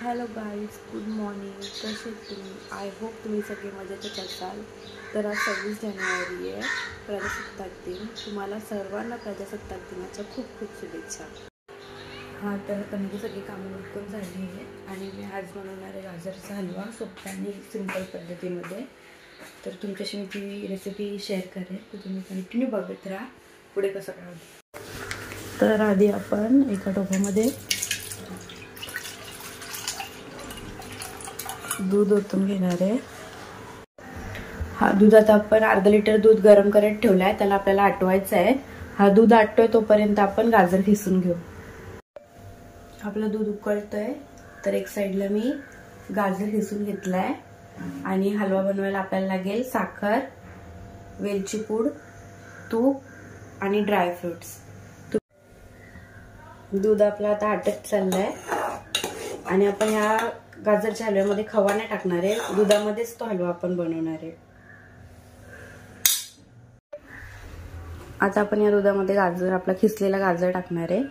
Hello guys, good morning. कसे तुम्ही? I hope तुम्ही सगळे मजेतच असाल. तर आज 26 जानेवारी आहे, प्रजासत्ताक दिन. तुम्हाला सर्वांना प्रजासत्ताक दिनाच्या खूप खूप शुभेच्छा. हां, तर आता माझी सगळी कामं उरकून झाली आहे आणि मी आज बनवणार आहे गाजरचा हलवा सोप्या आणि सिंपल पद्धतीमध्ये. तर तुमच्याशी मी ती रेसिपी शेअर करेन, तर तुम्ही कंटिन्यू बघत राहा पुढे कसं काय होतं. तर आधी आपण एका टोपामध्ये दूध ओतून घेणार आहे. हा दुधात आपण अर्धा लिटर दूध गरम करत ठेवलं आहे, त्याला आपल्याला आटवायचं आहे. हा दूध आटतोय तोपर्यंत आपण गाजर खिसून घेऊ. आपलं दूध उकळतंय तर एक साईडला मी गाजर खिसून घेतलाय आणि हलवा बनवायला आपल्याला लागेल साखर, वेलची पूड, तूप आणि ड्रायफ्रुट्स. दूध आपलं आता आटत चाललंय आणि आपण ह्या गाजरच्या हलव्यामध्ये खवा नाही टाकणार आहे, दुधामध्येच तो हलवा आपण बनवणार आहे. आता आपण या दुधामध्ये गाजर, आपला खिसलेला गाजर टाकणार आहे.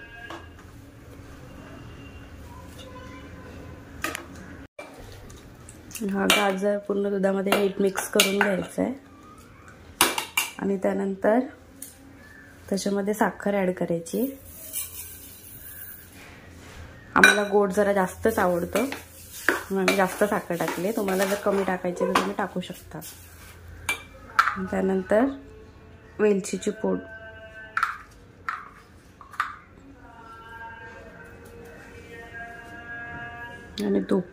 हा गाजर पूर्ण दुधामध्ये नीट मिक्स करून घ्यायचं आहे आणि त्यानंतर त्याच्यामध्ये साखर ऍड करायची. आम्हाला गोड जरा जास्तच आवडतो म्हणून आम्ही जास्त साखर टाकली. तुम्हाला जर कमी टाकायची तर तुम्ही टाकू शकता. त्यानंतर वेलचीची पूड, आणि तूप.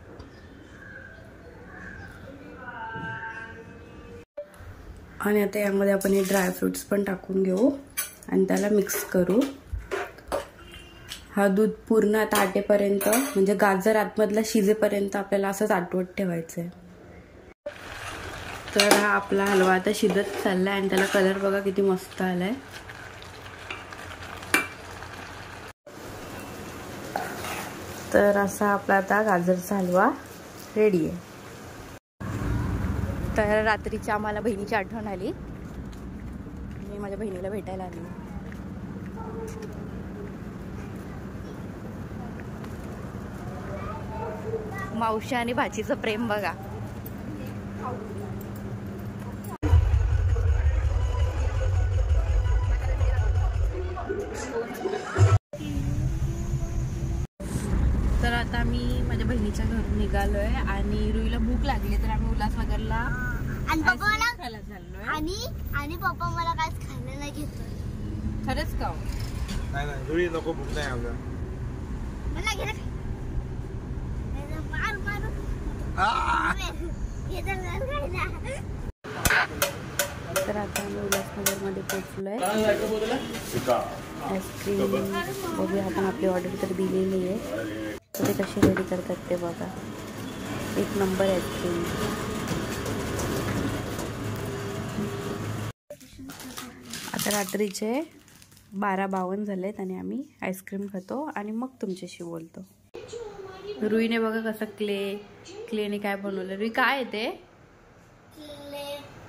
आणि आता यामध्ये आपण हे ड्रायफ्रुट्स पण टाकून घेऊ आणि त्याला मिक्स करू. हा दूध पूर्ण आता आटेपर्यंत, म्हणजे गाजर आतमधला शिजेपर्यंत आपल्याला असंच आटवत ठेवायचं आहे. तर हा आपला हलवा आता शिजत चाललाय आणि त्याला कलर बघा किती मस्त आलाय. तर असा आपला आता गाजरचा हलवा रेडी आहे. तर रात्रीची आम्हाला बहिणीची आठवण आली, मी माझ्या बहिणीला भेटायला आली. मावशी आणि भाचीचं प्रेम बघा. तर आता मी माझ्या बहिणीच्या घरून निघालोय आणि रुईला भूक लागली तर आम्ही उल्हासनगरला खायला चाललोय. आणि पप्पा मला काय खायला नाही घेतलं. खरंच का? नाही नाही, रुई नको, भूक नाही आपल्याला. मला घे ना. तर आता आम्ही उल्हासनगरमध्ये पोहोचलोय. आईस्क्रीम बघूया आपण, आपली ऑर्डर तर दिलेली आहे. तर ते कशी रेडी करतात ते बघा. एक नंबर आईस्क्रीम. आता रात्रीचे 12:52 झालेत आणि आम्ही आईस्क्रीम खातो आणि मग तुमच्याशी बोलतो. रुईने बघा कसं क्लेने काय बनवलं. रुई काय आहे ते?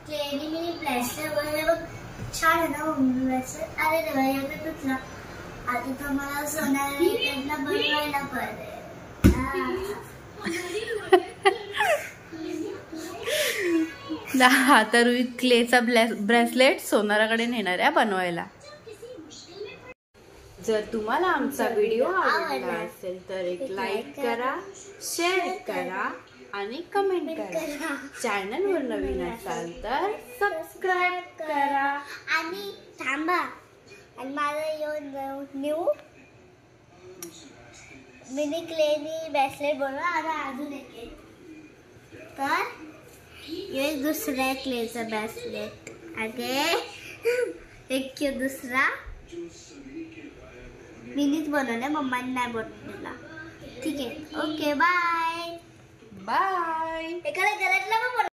क्लेने मी ब्रेसलेट बनवलं. छान आहे ना ब्रेसलेट. अरे देवा, तुटला. आता तर मला सोन्याला बनवायला पडेल. आता रुई क्लेचा ब्रेसलेट सोनाराकडे नेणार आहे बनवायला. जर तुम्हाला आमचा व्हिडिओ आवडला असेल तर एक लाईक करा, शेअर करा आणि कमेंट करा. चॅनलवर नवीन असाल तर सबस्क्राईब करा. आणि थांबा, आणि माझा न्यू मिनी क्लेनी ब्रेसलेट बनवा. आता अजून एक, तर ये दुसऱ्या क्लेचा ब्रेसलेट. अगे एक दुसरा मिनीच बनवलाय, मम्माने नाही बनवलेला. ठीक आहे, ओके, बाय बाय. एखाद्या घरातला